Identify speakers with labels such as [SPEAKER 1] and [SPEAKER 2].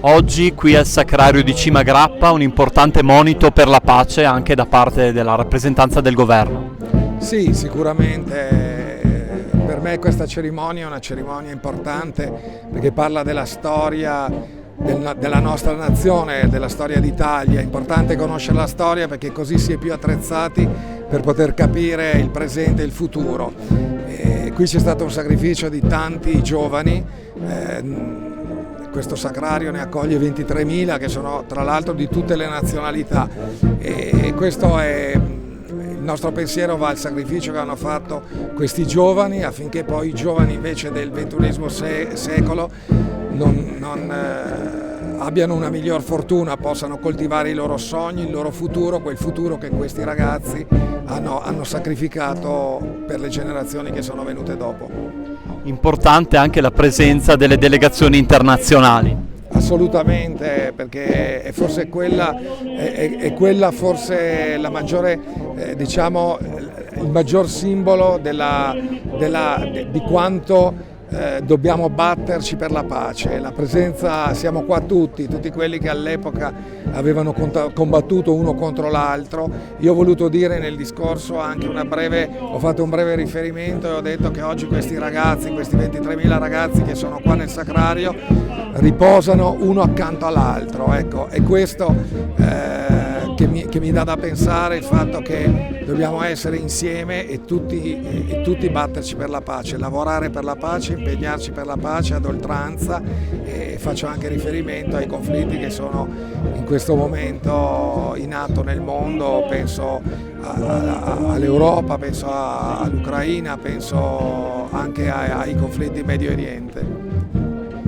[SPEAKER 1] Oggi qui al Sacrario di Cima Grappa un importante monito per la pace anche da parte della rappresentanza del governo.
[SPEAKER 2] Sì, sicuramente per me questa cerimonia è una cerimonia importante perché parla della storia della nostra nazione, della storia d'Italia. È importante conoscere la storia perché così si è più attrezzati per poter capire il presente e il futuro. Qui c'è stato un sacrificio di tanti giovani. Questo sacrario ne accoglie 23.000 che sono tra l'altro di tutte le nazionalità e questo è il nostro pensiero, va al sacrificio che hanno fatto questi giovani affinché poi i giovani invece del XXI secolo abbiano una miglior fortuna, possano coltivare i loro sogni, il loro futuro, quel futuro che questi ragazzi hanno sacrificato per le generazioni che sono venute dopo.
[SPEAKER 1] Importante anche la presenza delle delegazioni internazionali.
[SPEAKER 2] Assolutamente, perché è forse quella forse la maggiore, diciamo, il maggior simbolo di quanto dobbiamo batterci per la pace. La presenza, siamo qua tutti quelli che all'epoca avevano combattuto uno contro l'altro. Io ho voluto dire nel discorso anche ho fatto un breve riferimento e ho detto che oggi questi ragazzi, questi 23.000 ragazzi che sono qua nel Sacrario, riposano uno accanto all'altro. Ecco, è questo che mi dà da pensare, il fatto che dobbiamo essere insieme e tutti batterci per la pace, lavorare per la pace, impegnarci per la pace ad oltranza, e faccio anche riferimento ai conflitti che sono in questo momento in atto nel mondo, penso all'Europa, penso all'Ucraina, penso anche ai conflitti in Medio Oriente.